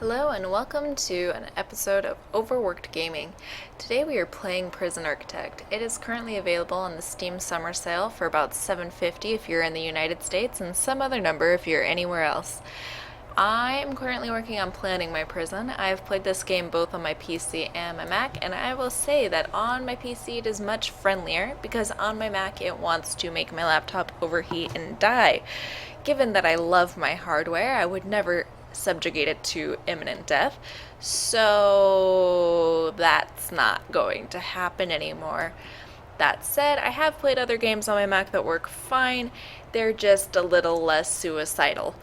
Hello and welcome to an episode of Overworked Gaming. Today we are playing Prison Architect. It is currently available on the Steam Summer Sale for about $7.50 if you're in the United States and some other number if you're anywhere else. I am currently working on planning my prison. I have played this game both on my PC and my Mac, and I will say that on my PC it is much friendlier because on my Mac it wants to make my laptop overheat and die. Given that I love my hardware, I would never subjugate it to imminent death, so that's not going to happen anymore. That said, I have played other games on my Mac that work fine. They're just a little less suicidal.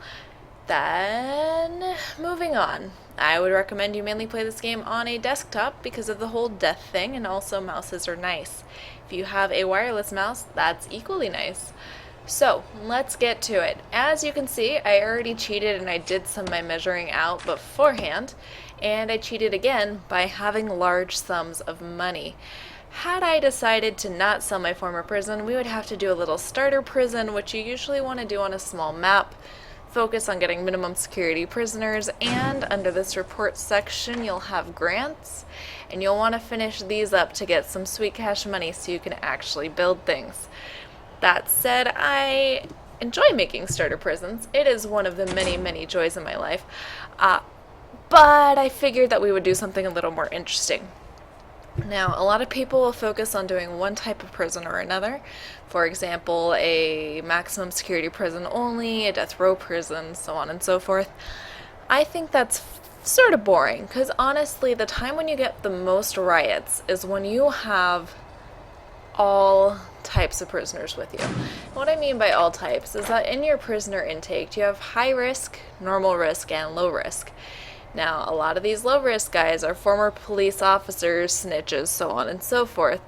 Then, moving on. I would recommend you mainly play this game on a desktop because of the whole death thing, and also mouses are nice. If you have a wireless mouse, that's equally nice. So, let's get to it. As you can see, I already cheated and I did some of my measuring out beforehand, and I cheated again by having large sums of money. Had I decided to not sell my former prison, we would have to do a little starter prison, which you usually want to do on a small map. Focus on getting minimum security prisoners, and under this report section you'll have grants, and you'll want to finish these up to get some sweet cash money so you can actually build things. That said, I enjoy making starter prisons. It is one of the many joys in my life, but I figured that we would do something a little more interesting. Now, a lot of people will focus on doing one type of prison or another. For example, a maximum security prison only, a death row prison, so on and so forth. I think that's sort of boring, because honestly, the time when you get the most riots is when you have all types of prisoners with you. What I mean by all types is that in your prisoner intake, you have high risk, normal risk, and low risk. Now, a lot of these low-risk guys are former police officers, snitches, so on and so forth.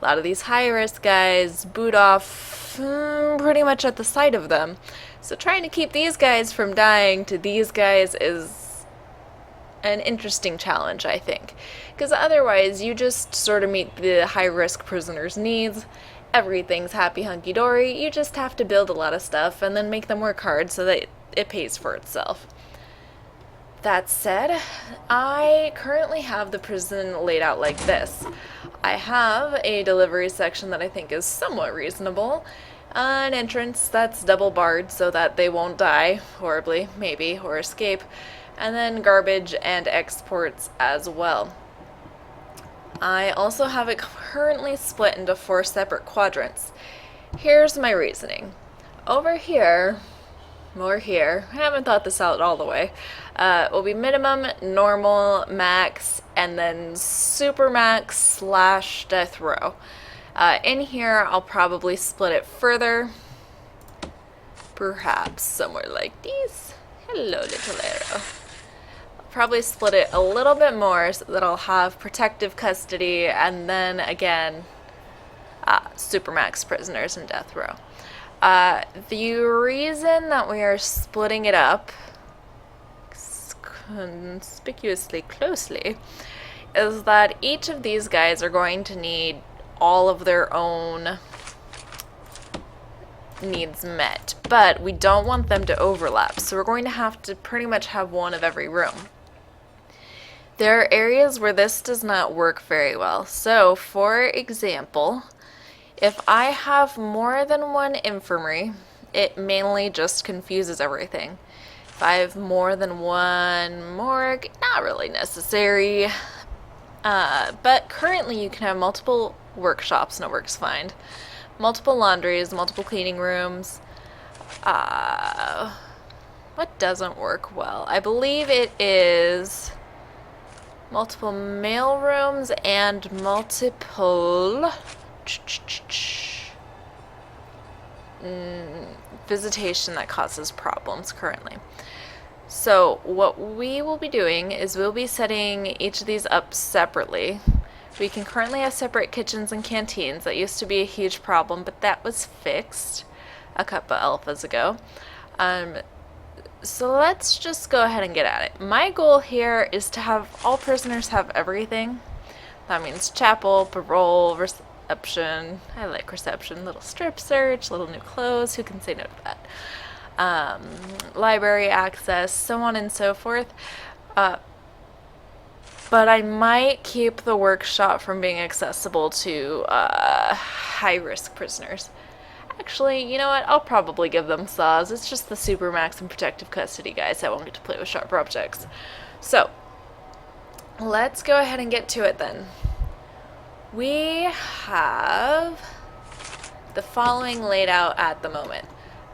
A lot of these high-risk guys boot off pretty much at the sight of them. So trying to keep these guys from dying to these guys is an interesting challenge, I think. Because otherwise, you just sort of meet the high-risk prisoners' needs. Everything's happy hunky-dory. You just have to build a lot of stuff and then make them work hard so that it pays for itself. That said, I currently have the prison laid out like this. I have a delivery section that I think is somewhat reasonable, an entrance that's double barred so that they won't die horribly, maybe, or escape, and then garbage and exports as well. I also have it currently split into 4 separate quadrants. Here's my reasoning. Over here, or here, I haven't thought this out all the way, will be minimum, normal, max, and then super max / death row. In here, I'll probably split it further, perhaps somewhere like this. Hello, little arrow. I'll probably split it a little bit more so that I'll have protective custody, and then again, super max prisoners and death row. The reason that we are splitting it up conspicuously closely is that each of these guys are going to need all of their own needs met, but we don't want them to overlap, so we're going to have to pretty much have one of every room. There are areas where this does not work very well. So, for example, if I have more than one infirmary, it mainly just confuses everything. If I have more than one morgue, not really necessary. But currently you can have multiple workshops and it works fine. Multiple laundries, multiple cleaning rooms. What doesn't work well? I believe it is multiple mail rooms and multiple visitation that causes problems currently. So what we will be doing is we'll be setting each of these up separately. We can currently have separate kitchens and canteens. That used to be a huge problem, but that was fixed a couple alphas ago. So let's just go ahead and get at it. My goal here is to have all prisoners have everything. That means chapel, parole, reception. I like reception. Little strip search, little new clothes. Who can say no to that? Library access, so on and so forth. But I might keep the workshop from being accessible to high-risk prisoners. Actually, you know what? I'll probably give them saws. It's just the supermax and protective custody guys that won't get to play with sharp objects. So, let's go ahead and get to it then. We have the following laid out at the moment.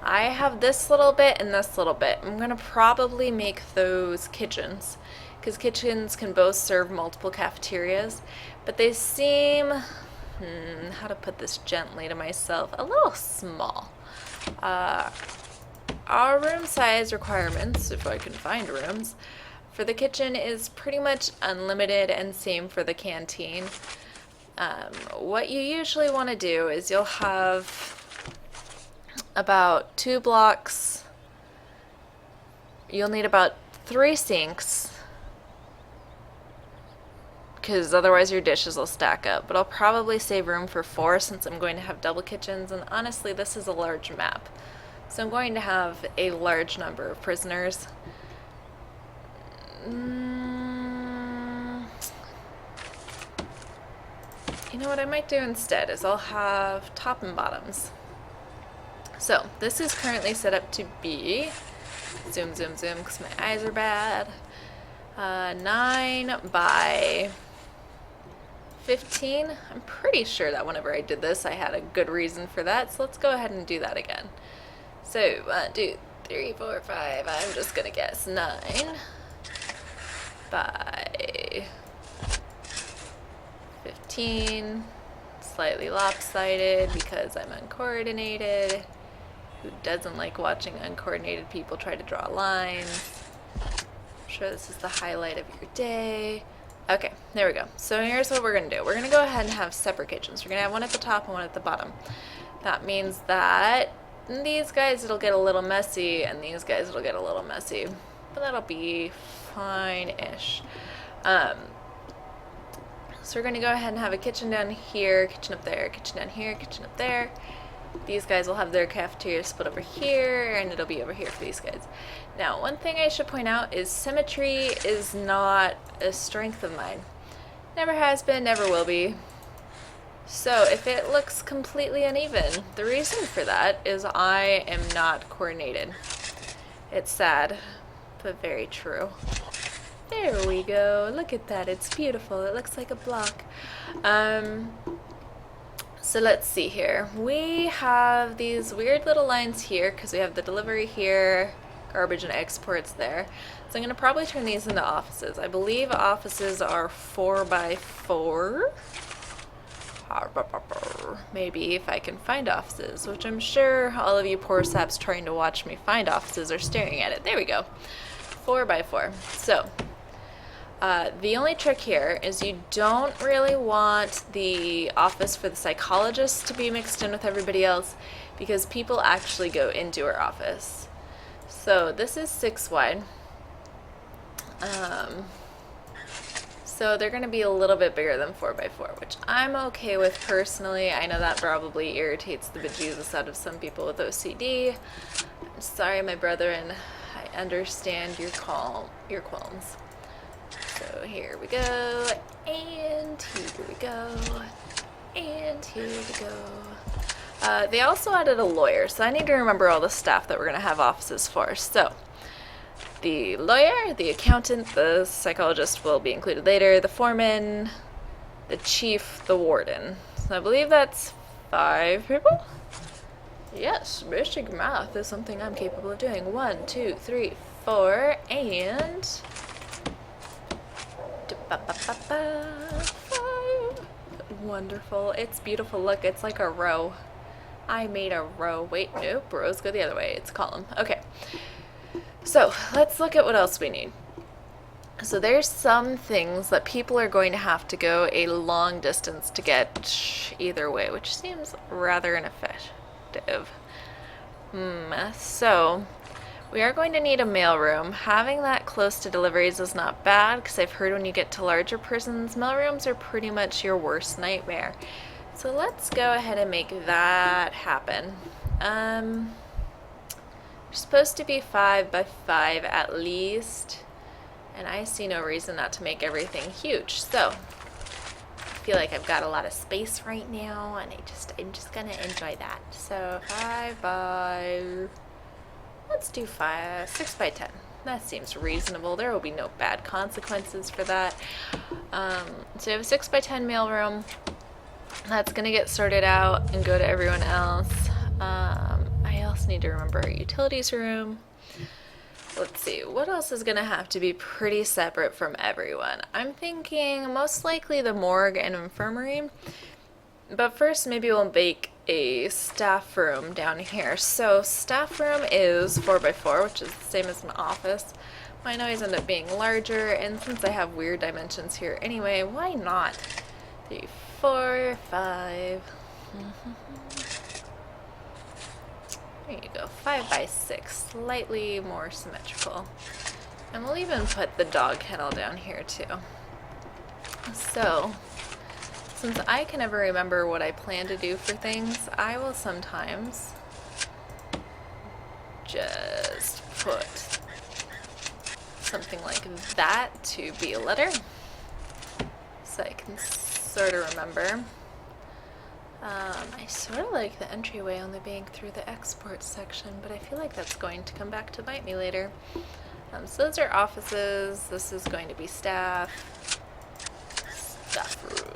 I have this little bit and this little bit. I'm going to probably make those kitchens, because kitchens can both serve multiple cafeterias, but they seem, how to put this gently to myself, a little small. Our room size requirements, if I can find rooms, for the kitchen is pretty much unlimited, and same for the canteen. What you usually want to do is you'll have about 2 blocks, you'll need about 3 sinks, because otherwise your dishes will stack up, but I'll probably save room for 4 since I'm going to have double kitchens, and honestly this is a large map, so I'm going to have a large number of prisoners. You know what I might do instead is I'll have top and bottoms. So this is currently set up to be, zoom because my eyes are bad, 9 by 15. I'm pretty sure that whenever I did this I had a good reason for that, so let's go ahead and do that again. So 1, 2, 3, 4, 5, I'm just gonna guess 9 by 15, slightly lopsided because I'm uncoordinated. Who doesn't like watching uncoordinated people try to draw lines? I'm sure this is the highlight of your day. Okay, there we go. So here's what we're going to do. We're going to go ahead and have separate kitchens. We're going to have one at the top and one at the bottom. That means that these guys it'll get a little messy, and these guys it'll get a little messy. But that'll be fine-ish. So we're going to go ahead and have a kitchen down here, kitchen up there, kitchen down here, kitchen up there. These guys will have their cafeteria split over here, and it'll be over here for these guys. Now, one thing I should point out is symmetry is not a strength of mine. Never has been, never will be. So if it looks completely uneven, the reason for that is I am not coordinated. It's sad, but very true. There we go. Look at that. It's beautiful. It looks like a block. So let's see here. We have these weird little lines here because we have the delivery here, garbage and exports there. So I'm going to probably turn these into offices. I believe offices are 4 by 4. Maybe if I can find offices, which I'm sure all of you poor saps trying to watch me find offices are staring at it. There we go. 4 by 4. So the only trick here is you don't really want the office for the psychologist to be mixed in with everybody else, because people actually go into her office. So this is 6 wide. So they're going to be a little bit bigger than 4 by 4, which I'm okay with personally. I know that probably irritates the bejesus out of some people with OCD. I'm sorry, my brethren. I understand your qualms. So here we go, and here we go, and here we go. They also added a lawyer, so I need to remember all the staff that we're going to have offices for. So the lawyer, the accountant, the psychologist will be included later, the foreman, the chief, the warden. So I believe that's 5 people? Yes, basic math is something I'm capable of doing. 1, 2, 3, 4, and 5. Wonderful. It's beautiful. Look, it's like a row. I made a row. Wait, nope. Rows go the other way. It's a column. Okay. So let's look at what else we need. So there's some things that people are going to have to go a long distance to get either way, which seems rather ineffective. So we are going to need a mailroom. Having that close to deliveries is not bad, because I've heard when you get to larger prisons, mailrooms are pretty much your worst nightmare. So let's go ahead and make that happen. We're supposed to be 5 by 5 at least. And I see no reason not to make everything huge. So I feel like I've got a lot of space right now, and I'm just gonna enjoy that. So 5 by, let's do 6 by 10. That seems reasonable. There will be no bad consequences for that. So we have a 6 by 10 mailroom. That's gonna get sorted out and go to everyone else. I also need to remember our utilities room. Let's see, what else is gonna have to be pretty separate from everyone? I'm thinking most likely the morgue and infirmary. But first, maybe we'll make a staff room down here. So staff room is 4 by 4, which is the same as my office. Mine always end up being larger, and since I have weird dimensions here anyway, why not? 3, 4, 5. There you go, 5 by 6, slightly more symmetrical. And we'll even put the dog kennel down here too. So, since I can never remember what I plan to do for things, I will sometimes just put something like that to be a letter, so I can sort of remember. I sort of like the entryway only being through the export section, but I feel like that's going to come back to bite me later. So those are offices. This is going to be staff room.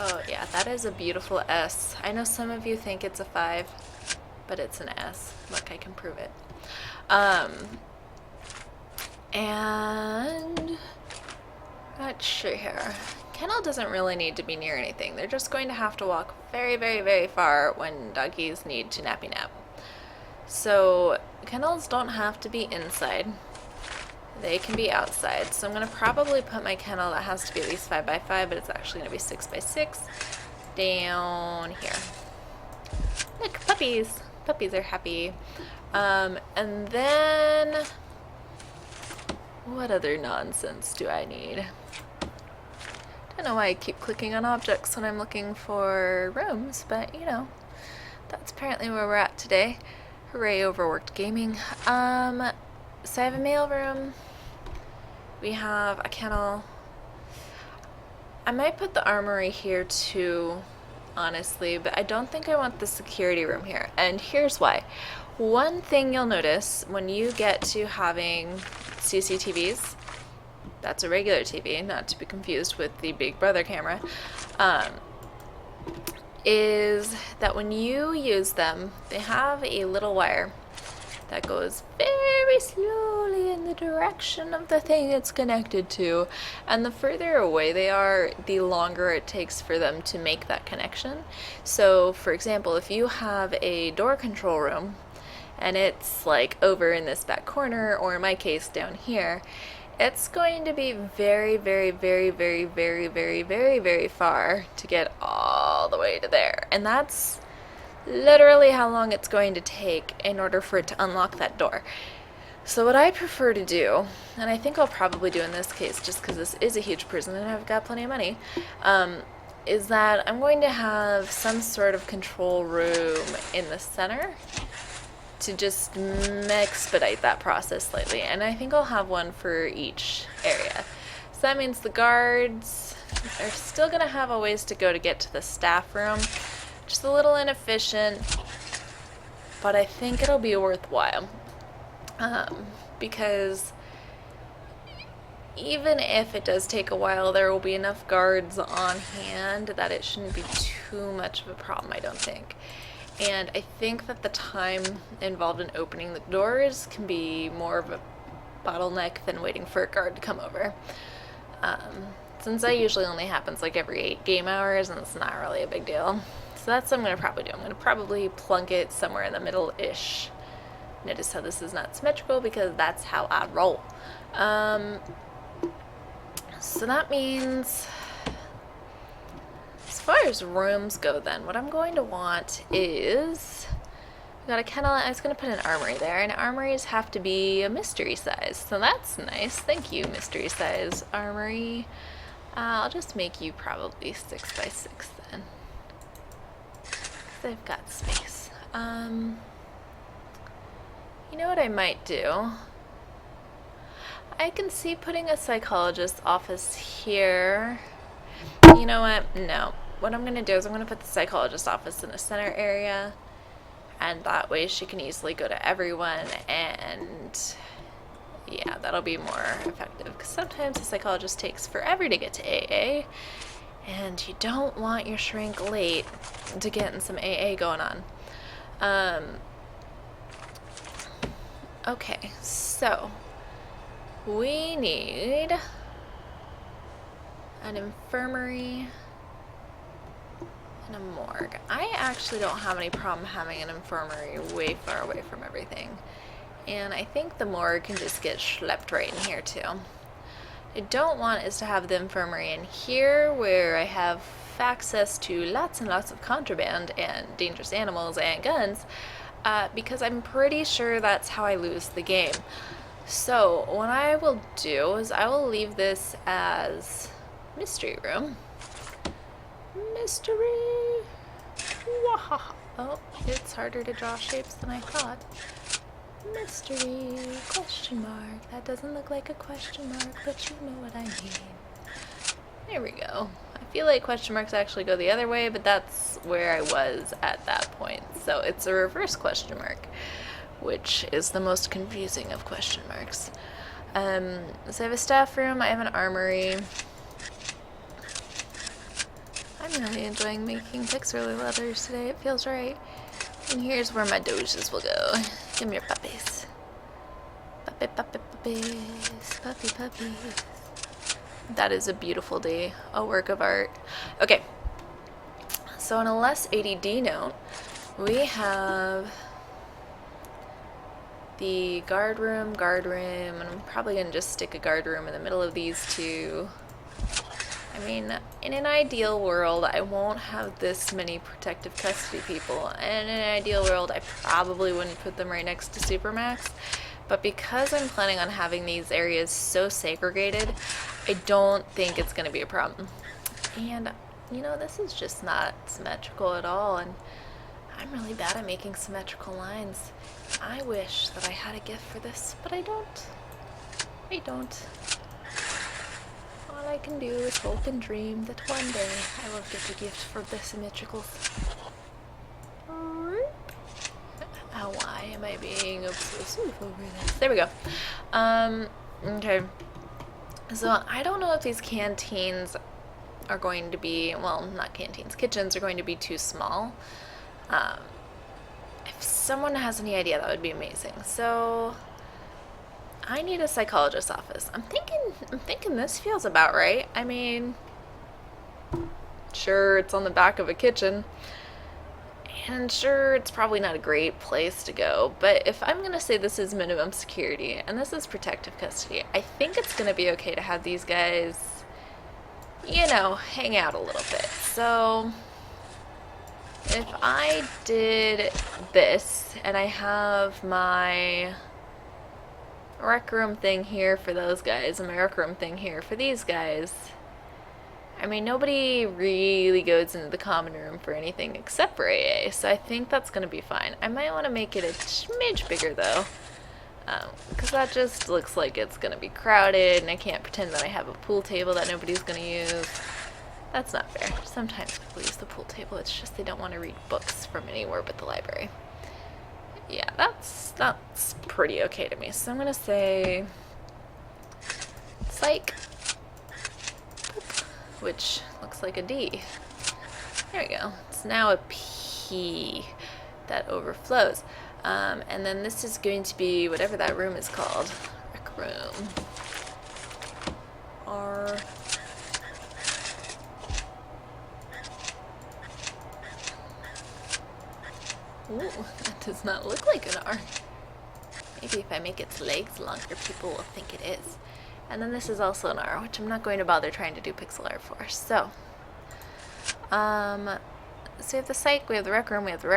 Oh yeah, that is a beautiful S. I know some of you think it's a 5, but it's an S. Look, I can prove it. And let's see here. Kennel doesn't really need to be near anything. They're just going to have to walk very, very, very far when doggies need to nappy nap. So kennels don't have to be inside. They can be outside. So I'm going to probably put my kennel that has to be at least 5 by 5, but it's actually going to be 6 by 6 down here. Look, puppies. Puppies are happy. And then what other nonsense do I need? I don't know why I keep clicking on objects when I'm looking for rooms, but you know, that's apparently where we're at today. Hooray, Overworked Gaming. So I have a mail room. We have a kennel. I might put the armory here too, honestly, but I don't think I want the security room here. And here's why. One thing you'll notice when you get to having CCTVs, that's a regular TV, not to be confused with the Big Brother camera, is that when you use them, they have a little wire that goes very slowly in the direction of the thing it's connected to. And the further away they are, the longer it takes for them to make that connection. So, for example, if you have a door control room, and it's like over in this back corner, or in my case down here, it's going to be very, very, very, very, very, very, very, very far to get all the way to there. And that's literally how long it's going to take in order for it to unlock that door. So what I prefer to do, and I think I'll probably do in this case just because this is a huge prison and I've got plenty of money, is that I'm going to have some sort of control room in the center to just expedite that process slightly. And I think I'll have one for each area. So that means the guards are still going to have a ways to go to get to the staff room. Just a little inefficient, but I think it'll be worthwhile. Because even if it does take a while, there will be enough guards on hand that it shouldn't be too much of a problem, I don't think. And I think that the time involved in opening the doors can be more of a bottleneck than waiting for a guard to come over. Since that usually only happens like every 8 game hours, and it's not really a big deal. So that's what I'm going to probably do. I'm going to probably plunk it somewhere in the middle-ish. Notice how this is not symmetrical because that's how I roll. So that means, as far as rooms go then, what I'm going to want is, we got a kennel, I was going to put an armory there, and armories have to be a mystery size. So that's nice. Thank you, mystery size armory. I'll just make you probably 6 by 6 then. I've got space. You know what I might do I can see putting a psychologist's office here. You know what? No. What I'm going to do is I'm going to put the psychologist's office in the center area. And that way she can easily go to everyone. And yeah, that'll be more effective. Because sometimes a psychologist takes forever to get to AA. And you don't want your shrink late to getting some AA going on. Okay, so we need an infirmary and a morgue. I actually don't have any problem having an infirmary way far away from everything. And I think the morgue can just get schlepped right in here too. I don't want is to have the infirmary in here where I have access to lots and lots of contraband and dangerous animals and guns, because I'm pretty sure that's how I lose the game. So what I will do is I will leave this as mystery room. Mystery. Bwahaha. Oh, it's harder to draw shapes than I thought. Mystery, question mark. That doesn't look like a question mark, but you know what I mean. There we go. I feel like question marks actually go the other way, but that's where I was at that point. So it's a reverse question mark, which is the most confusing of question marks. So I have a staff room, I have an armory. I'm really enjoying making pixel leathers today, it feels right. And here's where my doges will go. Give me your puppies. Puppies. That is a beautiful day, a work of art. Okay, so on a less ADD note, we have the guard room, and I'm probably going to just stick a guard room in the middle of these two. I mean, in an ideal world, I won't have this many protective custody people, and in an ideal world, I probably wouldn't put them right next to Supermax, but because I'm planning on having these areas so segregated, I don't think it's going to be a problem. And, you know, this is just not symmetrical at all, and I'm really bad at making symmetrical lines. I wish that I had a gift for this, but I don't. All I can do is hope and dream that one day I will get a gift for the symmetricals. Why am I being obsessive over this? There we go. Okay. So I don't know if these canteens are going to be, well, not canteens, kitchens are going to be too small. If someone has any idea, that would be amazing. So I need a psychologist's office. I'm thinking this feels about right. I mean, sure, it's on the back of a kitchen. And sure, it's probably not a great place to go, but if I'm going to say this is minimum security, and this is protective custody, I think it's going to be okay to have these guys, you know, hang out a little bit. So if I did this, and I have my rec room thing here for those guys, and my rec room thing here for these guys, I mean, nobody really goes into the common room for anything except for AA, so I think that's going to be fine. I might want to make it a smidge bigger, though, because that just looks like it's going to be crowded, and I can't pretend that I have a pool table that nobody's going to use. That's not fair. Sometimes people use the pool table, it's just they don't want to read books from anywhere but the library. Yeah, that's pretty okay to me, so I'm going to say psych. Which looks like a D. There we go. It's now a P that overflows. And then this is going to be whatever that room is called. Rec room. R. Ooh, that does not look like an R. Maybe if I make its legs longer, people will think it is. And then this is also an R, which I'm not going to bother trying to do pixel art for. So we have the psych, we have the rec room, we have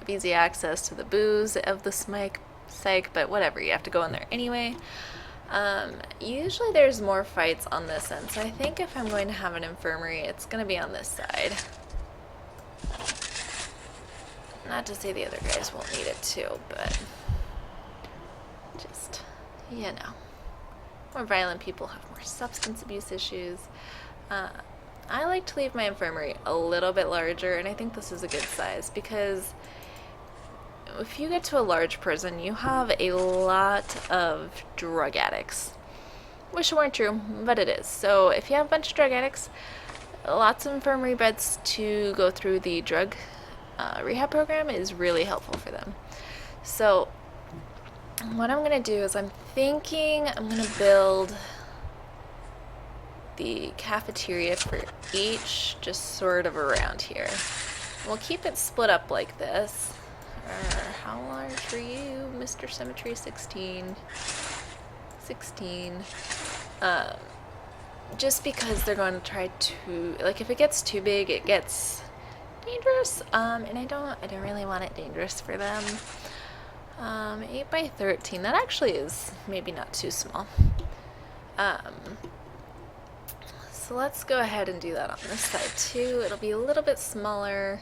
easy access to the booze of the psych, but whatever, you have to go in there anyway. Usually there's more fights on this end, so I think if I'm going to have an infirmary, it's going to be on this side. Not to say the other guys won't need it too, but just, you know. More violent people have more substance abuse issues. I like to leave my infirmary a little bit larger, and I think this is a good size because if you get to a large prison, you have a lot of drug addicts. Wish it weren't true, but it is. So if you have a bunch of drug addicts, lots of infirmary beds to go through the drug rehab program is really helpful for them. So what I'm going to do is I'm thinking I'm going to build the cafeteria for each just sort of around here. We'll keep it split up like this. How large are you, Mr. Cemetery? 16. 16. Just because they're going to try to, like, if it gets too big, it gets dangerous. And I don't really want it dangerous for them. 8 by 13. That actually is maybe not too small. So let's go ahead and do that on this side too. It'll be a little bit smaller.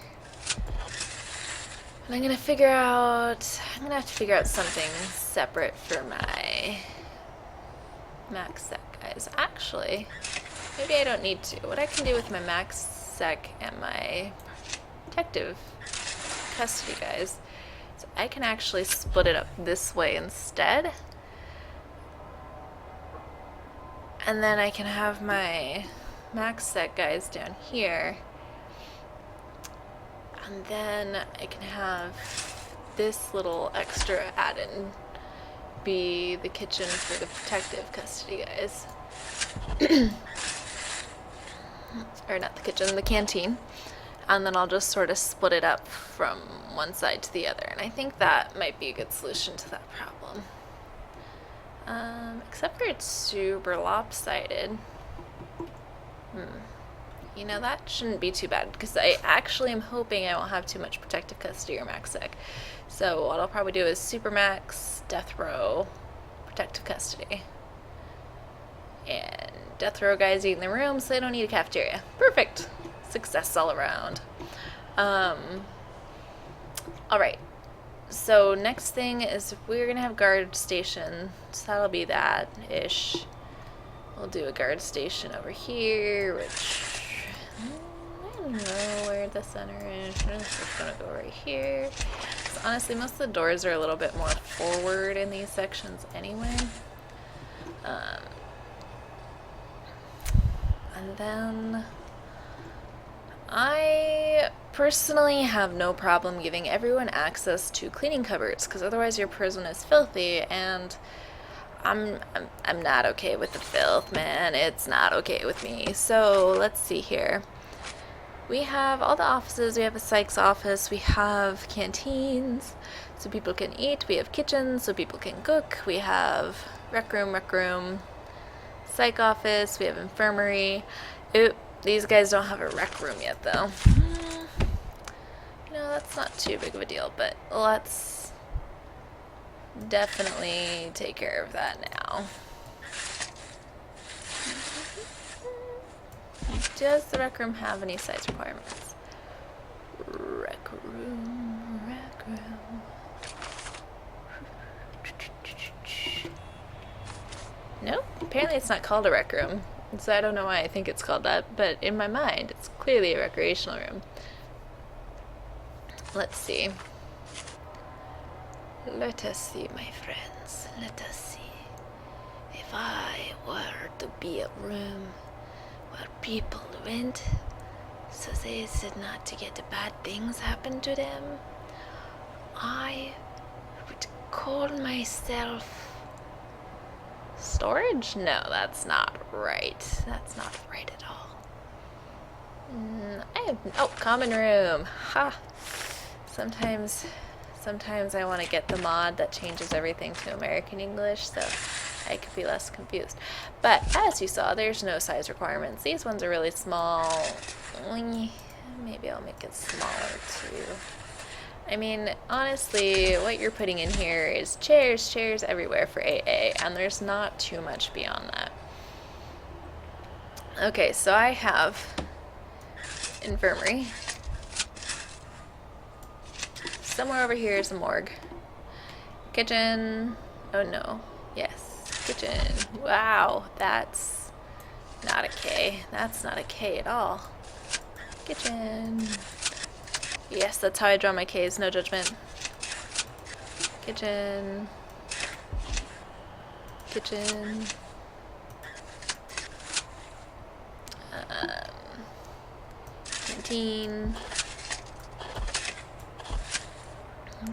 And I'm gonna have to figure out something separate for my max sec guys. Actually, maybe I don't need to. What I can do with my max sec and my protective custody guys, so I can actually split it up this way instead. And then I can have my max sec guys down here. And then I can have this little extra add-in be the kitchen for the protective custody guys. Or not the kitchen, the canteen. And then I'll just sort of split it up from one side to the other. And I think that might be a good solution to that problem. Except for it's super lopsided. You know, that shouldn't be too bad because I actually am hoping I won't have too much protective custody or max sec. So what I'll probably do is super max, death row, protective custody. And death row guys eat in the room so they don't need a cafeteria. Perfect. Success all around. Alright. So next thing is we're going to have guard station. So that'll be that-ish. We'll do a guard station over here, which I don't know where the center is. I'm just going to go right here. So honestly, most of the doors are a little bit more forward in these sections anyway. And then I personally have no problem giving everyone access to cleaning cupboards because otherwise your prison is filthy, and I'm not okay with the filth, man. It's not okay with me. So let's see here. We have all the offices. We have a psych's office. We have canteens so people can eat. We have kitchens so people can cook. We have rec room, psych office. We have infirmary. Ooh, these guys don't have a rec room yet though. You know, that's not too big of a deal, but let's definitely take care of that now. Does the rec room have any size requirements? Rec room. Nope, apparently it's not called a rec room. So I don't know why I think it's called that, but in my mind, it's clearly a recreational room. Let's see. Let us see, my friends. Let us see. If I were to be a room where people went so they said not to get bad things happen to them, I would call myself storage? No, that's not right. That's not right at all. Common room. Ha! Sometimes I want to get the mod that changes everything to American English, so I could be less confused. But as you saw, there's no size requirements. These ones are really small. Maybe I'll make it smaller too. I mean, honestly, what you're putting in here is chairs everywhere for AA, and there's not too much beyond that. Okay, so I have infirmary. Somewhere over here is a morgue. Kitchen. Oh no. Yes. kitchen. Wow, that's not a K. That's not a K at all. Kitchen. Yes, that's how I draw my Ks, no judgment. Kitchen. Kitchen. Canteen.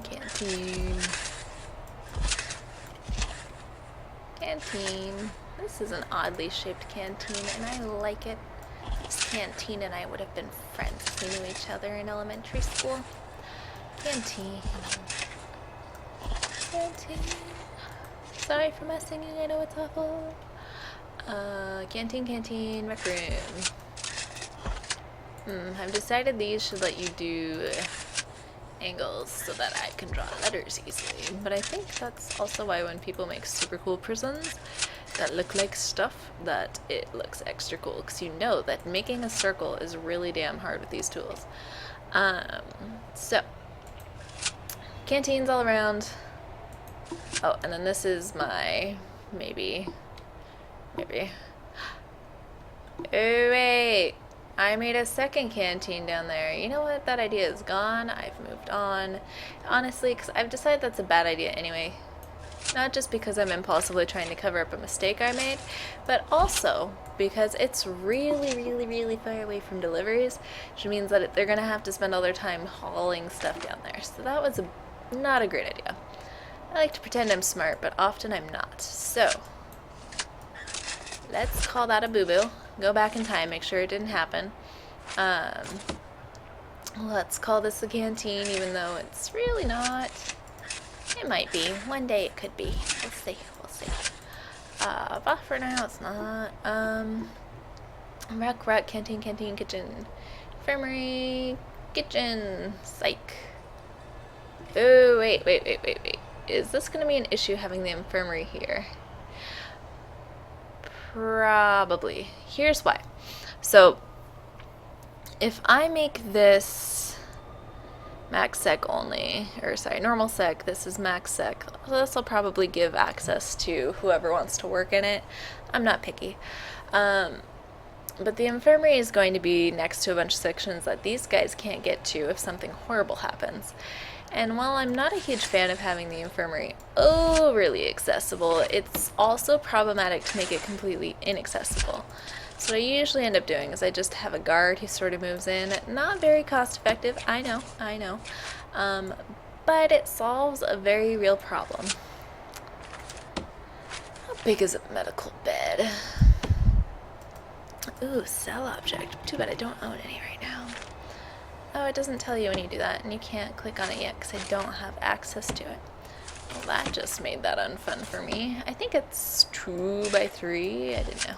Canteen. Canteen. This is an oddly shaped canteen, and I like it. This canteen and I would have been friends if we knew each other in elementary school. Canteen. Canteen. Sorry for my singing, I know it's awful. Canteen, rec room. I've decided these should let you do angles so that I can draw letters easily. But I think that's also why when people make super cool prisms that look like stuff, that it looks extra cool, because you know that making a circle is really damn hard with these tools. So canteens all around. Oh, and then this is my maybe. Oh wait, I made a second canteen down there. You know what? That idea is gone. I've moved on. Honestly, because I've decided that's a bad idea anyway. Not just because I'm impulsively trying to cover up a mistake I made, but also because it's really far away from deliveries, which means that they're going to have to spend all their time hauling stuff down there. So that was not a great idea. I like to pretend I'm smart, but often I'm not. So let's call that a boo-boo. Go back in time, make sure it didn't happen. Let's call this a canteen, even though it's really not. It might be. One day it could be. We'll see. But for now it's not. Rec, canteen, kitchen. Infirmary, kitchen, psych. Oh, wait. Is this going to be an issue having the infirmary here? Probably. Here's why. So, if I make this max sec only, or sorry, normal sec, this is max sec, this will probably give access to whoever wants to work in it. I'm not picky. But the infirmary is going to be next to a bunch of sections that these guys can't get to if something horrible happens. And while I'm not a huge fan of having the infirmary overly accessible, it's also problematic to make it completely inaccessible. So what I usually end up doing is I just have a guard who sort of moves in. Not very cost effective, I know. But it solves a very real problem. How big is a medical bed? Ooh, sell object. Too bad I don't own any right now. Oh, it doesn't tell you when you do that, and you can't click on it yet because I don't have access to it. Well, that just made that unfun for me. I think it's 2x3. I didn't know.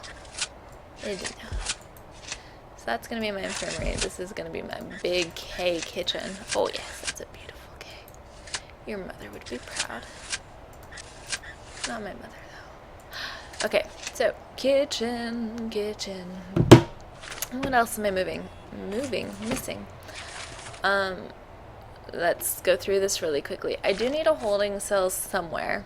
So that's going to be my infirmary. This is going to be my big K kitchen. Oh yes, that's a beautiful K. Your mother would be proud. Not my mother though. Okay, so kitchen. What else am I missing? Let's go through this really quickly. I do need a holding cell somewhere,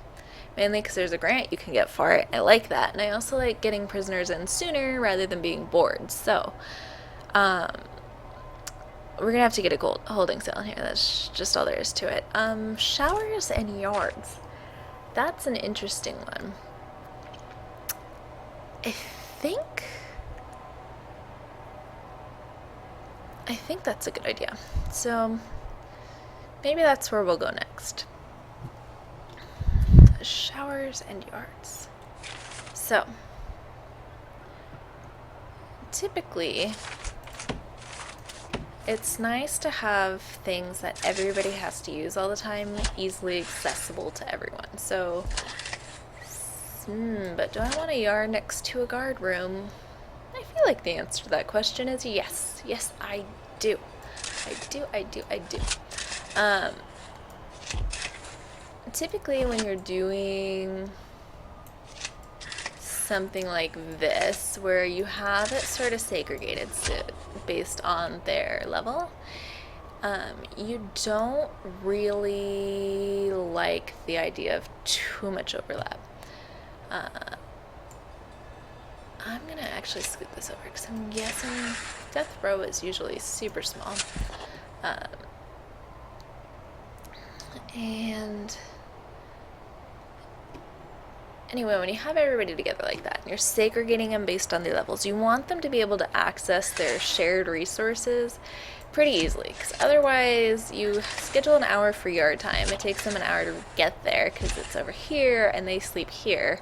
mainly because there's a grant you can get for it. I like that, and I also like getting prisoners in sooner rather than being bored. So, we're gonna have to get a holding cell in here. That's just all there is to it. Showers and yards. That's an interesting one. I think that's a good idea. So maybe that's where we'll go next. Showers and yards. So typically it's nice to have things that everybody has to use all the time easily accessible to everyone. So but do I want a yard next to a guard room? I feel like the answer to that question is yes. Yes, I do. I do. Typically when you're doing something like this, where you have it sort of segregated based on their level, you don't really like the idea of too much overlap. I'm gonna actually scoot this over because I'm guessing death row is usually super small. And anyway, when you have everybody together like that and you're segregating them based on their levels, you want them to be able to access their shared resources pretty easily, because otherwise you schedule an hour for yard time. It takes them an hour to get there because it's over here and they sleep here.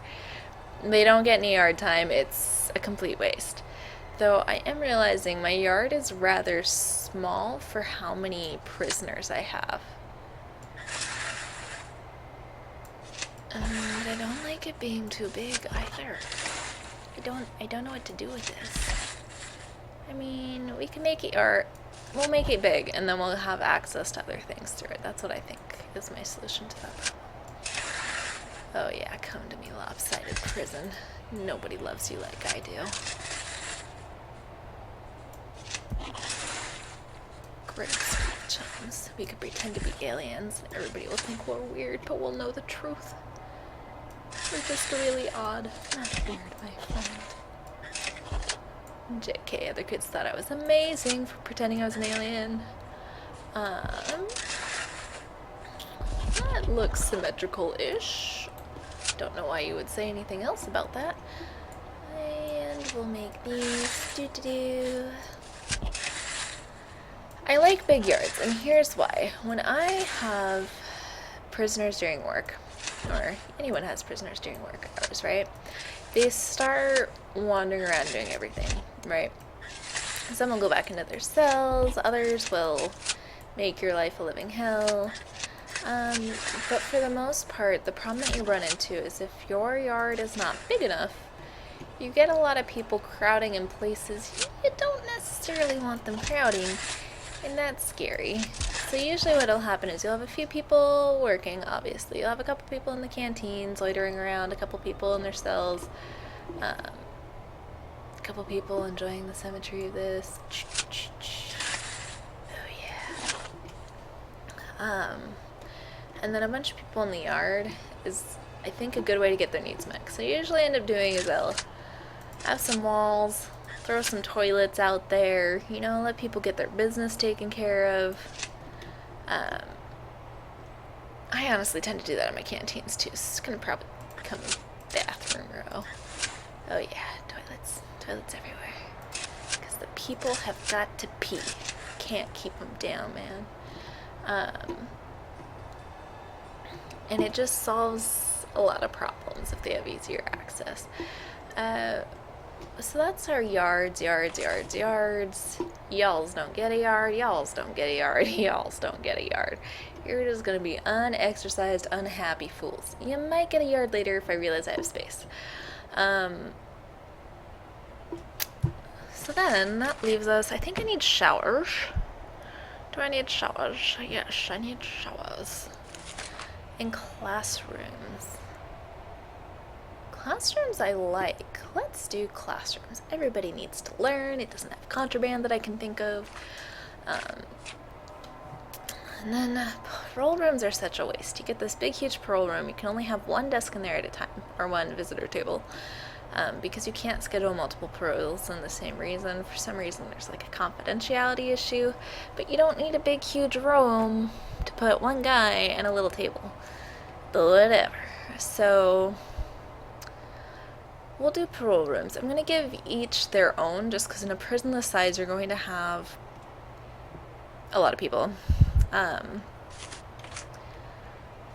They don't get any yard time. It's a complete waste. Though I am realizing my yard is rather small for how many prisoners I have. But I don't like it being too big either. I don't know what to do with this. I mean, we can make it, or we'll make it big and then we'll have access to other things through it. That's what I think is my solution to that problem. Oh yeah, come to me, lopsided prison. Nobody loves you like I do. Great sweet chums. We could pretend to be aliens and everybody will think we're weird, but we'll know the truth. We're just really odd. Not weird, my friend. JK, other kids thought I was amazing for pretending I was an alien. That looks symmetrical-ish. Don't know why you would say anything else about that. And we'll make these doo-doo-doo. I like big yards, and here's why. When I have prisoners during work, or anyone has prisoners during work hours, right? They start wandering around doing everything, right? Some will go back into their cells, others will make your life a living hell. But for the most part, the problem that you run into is if your yard is not big enough, you get a lot of people crowding in places you don't necessarily want them crowding, and that's scary. So usually what will happen is you'll have a few people working, obviously. You'll have a couple people in the canteens loitering around, a couple people in their cells, a couple people enjoying the symmetry of this. Oh yeah. And then a bunch of people in the yard is, I think, a good way to get their needs met. So I usually end up doing is I'll have some walls, throw some toilets out there, you know, let people get their business taken care of. I honestly tend to do that in my canteens too. So it's gonna probably become a bathroom row. Oh yeah, toilets everywhere. Because the people have got to pee. Can't keep them down, man. And it just solves a lot of problems if they have easier access. So that's our yards. Y'alls don't get a yard. Y'alls don't get a yard. Y'alls don't get a yard. You're just gonna be unexercised, unhappy fools. You might get a yard later if I realize I have space. So then that leaves us, I think I need showers. Do I need showers? Yes, I need showers. In classrooms. Classrooms I like. Let's do classrooms. Everybody needs to learn. It doesn't have contraband that I can think of. And then parole rooms are such a waste. You get this big, huge parole room. You can only have one desk in there at a time, or one visitor table, because you can't schedule multiple paroles in the same reason. For some reason, there's like a confidentiality issue, but you don't need a big, huge room to put one guy and a little table. But whatever. So we'll do parole rooms. I'm going to give each their own, just because in a prison this size, you're going to have a lot of people.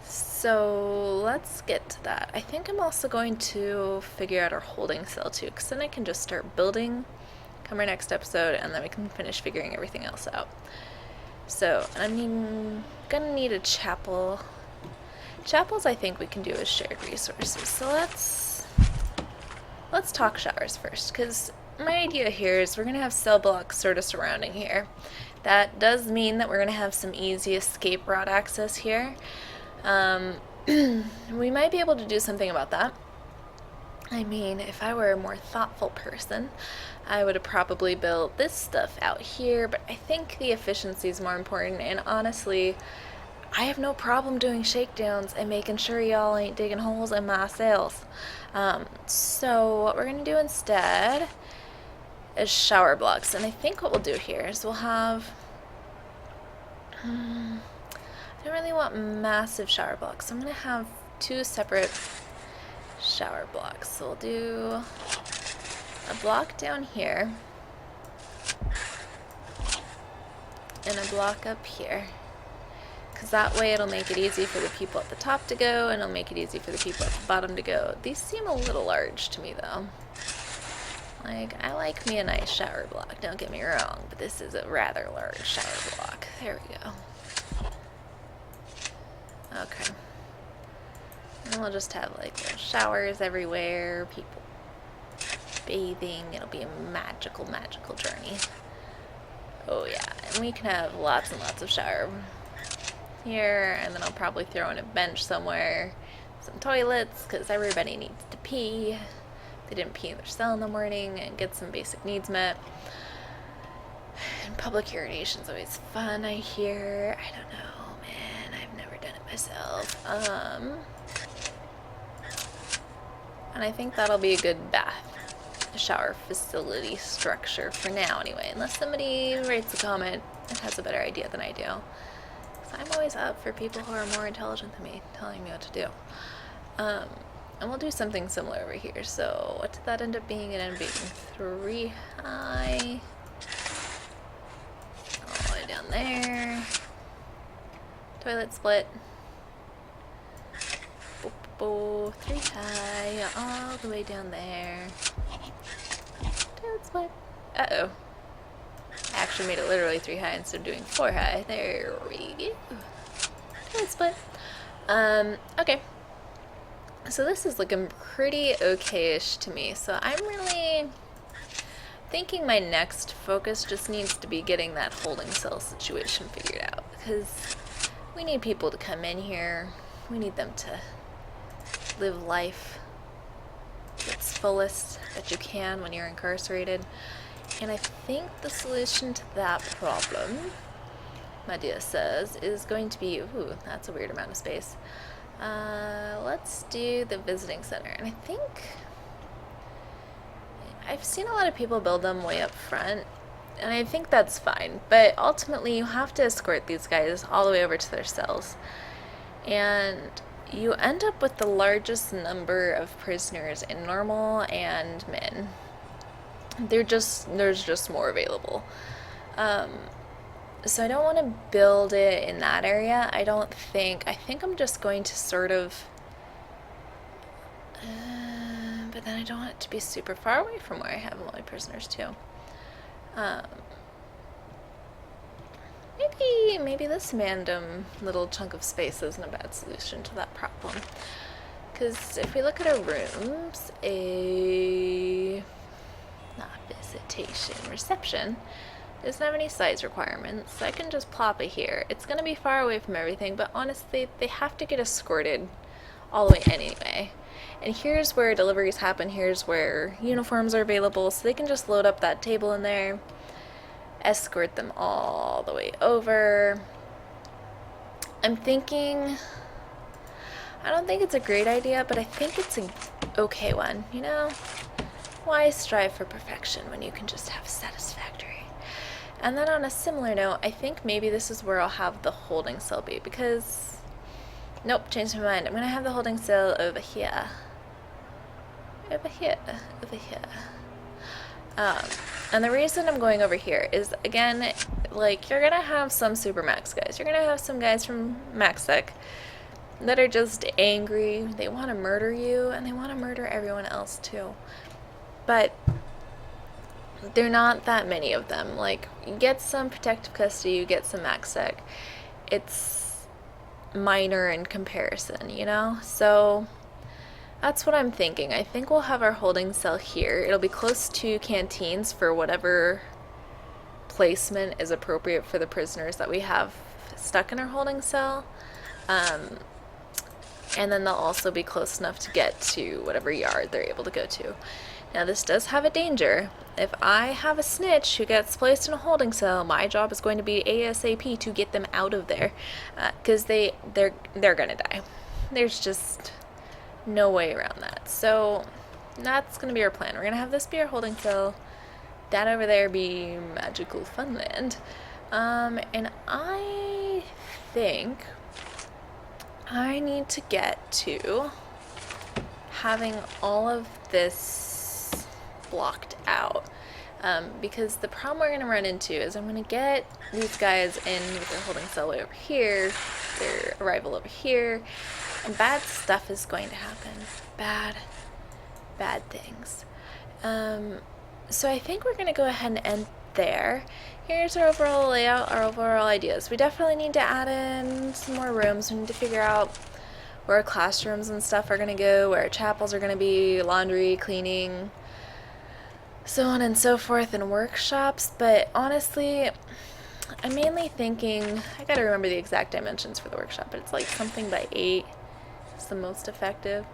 So let's get to that. I think I'm also going to figure out our holding cell too, because then I can just start building come our next episode, and then we can finish figuring everything else out. So, I'm gonna need a chapel. Chapels I think we can do as shared resources. So let's talk showers first, because my idea here is we're gonna have cell blocks sort of surrounding here. That does mean that we're gonna have some easy escape route access here. We might be able to do something about that. I mean, if I were a more thoughtful person, I would have probably built this stuff out here, but I think the efficiency is more important, and honestly, I have no problem doing shakedowns and making sure y'all ain't digging holes in my cells. So what we're going to do instead is shower blocks. And I think what we'll do here is we'll have... I don't really want massive shower blocks. I'm going to have 2 separate shower blocks. So we'll do a block down here and a block up here. Because that way it'll make it easy for the people at the top to go, and it'll make it easy for the people at the bottom to go. These seem a little large to me, though. Like, I like me a nice shower block, don't get me wrong, but this is a rather large shower block. There we go. Okay. And we'll just have, like, little showers everywhere, people bathing. It'll be a magical, magical journey. Oh, yeah. And we can have lots and lots of shower here, and then I'll probably throw in a bench somewhere, some toilets, because everybody needs to pee. They didn't pee in their cell in the morning, and get some basic needs met. And public urination's always fun, I hear. I don't know, man. I've never done it myself. And I think that'll be a good bath, shower facility structure for now, anyway. Unless somebody writes a comment and has a better idea than I do. I'm always up for people who are more intelligent than me telling me what to do. And we'll do something similar over here. So what did that end up being? It ended up being 3 high. All the way down there. Toilet split. Boop, boop, 3 high. All the way down there. Toilet split. Uh-oh. I actually made it literally 3 high instead of doing 4 high. There we go. Toilet split. Okay. So this is looking pretty okay-ish to me. So I'm really thinking my next focus just needs to be getting that holding cell situation figured out. Because we need people to come in here. We need them to live life to its fullest that you can when you're incarcerated. And I think the solution to that problem, my dear says, is going to be... Ooh, that's a weird amount of space. Let's do the visiting center. And I think... I've seen a lot of people build them way up front, and I think that's fine. But ultimately, you have to escort these guys all the way over to their cells. And you end up with the largest number of prisoners in normal and min. There's just more available. So I don't want to build it in that area. I think I'm just going to sort of, but then I don't want it to be super far away from where I have all my prisoners too. Maybe this random little chunk of space isn't a bad solution to that problem. Because if we look at our rooms, not visitation, reception doesn't have any size requirements, so I can just plop it here. It's going to be far away from everything, but honestly, they have to get escorted all the way anyway. And here's where deliveries happen, here's where uniforms are available, so they can just load up that table in there, escort them all the way over. I'm thinking, I don't think it's a great idea, but I think it's an okay one, you know? Why strive for perfection when you can just have satisfactory? And then on a similar note, I think maybe this is where I'll have the holding cell be, because... Nope, changed my mind. I'm going to have the holding cell over here. Over here. Over here. And the reason I'm going over here is, again, like, you're going to have some super max guys. You're going to have some guys from MaxSec that are just angry. They want to murder you, and they want to murder everyone else, too. But they're not that many of them. Like, you get some protective custody, you get some MaxSec. It's minor in comparison, you know? So that's what I'm thinking. I think we'll have our holding cell here. It'll be close to canteens for whatever placement is appropriate for the prisoners that we have stuck in our holding cell. And then they'll also be close enough to get to whatever yard they're able to go to. Now this does have a danger. If I have a snitch who gets placed in a holding cell, my job is going to be ASAP to get them out of there, because they're gonna die. There's just no way around that. So that's gonna be our plan. We're gonna have this be our holding cell. That over there be magical funland. And I think I need to get to having all of this blocked out. Because the problem we're going to run into is I'm going to get these guys in with their holding cell way over here, their arrival over here, and bad stuff is going to happen. Bad things. So I think we're going to go ahead and end there. Here's our overall layout, our overall ideas. We definitely need to add in some more rooms. We need to figure out where our classrooms and stuff are going to go, where our chapels are going to be, laundry, cleaning, so on and so forth, and workshops. But honestly, I'm mainly thinking, I gotta remember the exact dimensions for the workshop, but it's like something by 8 is the most effective,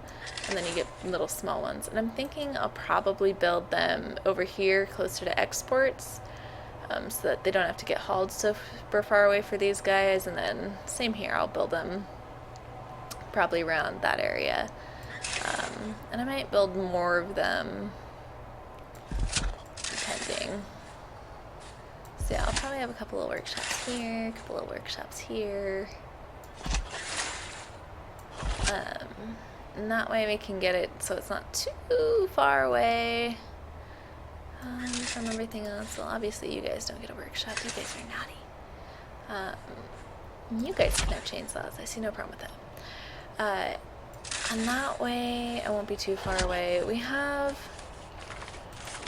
and then you get little small ones. And I'm thinking I'll probably build them over here closer to exports, so that they don't have to get hauled super far away for these guys. And then same here, I'll build them probably around that area, and I might build more of them depending. So yeah, I'll probably have a couple of workshops here, a couple of workshops here, and that way we can get it so it's not too far away from everything else. Well, obviously you guys don't get a workshop, you guys are naughty. You guys can have chainsaws, I see no problem with that. And that way I won't be too far away. We have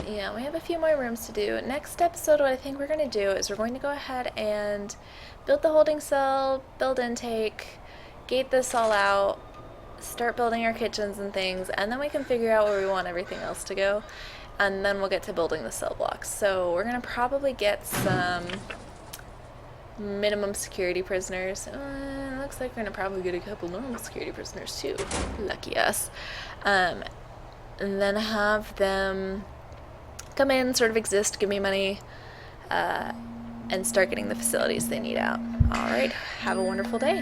a few more rooms to do. Next episode, what I think we're going to do is we're going to go ahead and build the holding cell, build intake, gate this all out, start building our kitchens and things, and then we can figure out where we want everything else to go, and then we'll get to building the cell blocks. So we're going to probably get some minimum security prisoners. Looks like we're going to probably get a couple normal security prisoners too. Lucky us. And then have them come in, sort of exist, give me money, and start getting the facilities they need out. Alright, have a wonderful day.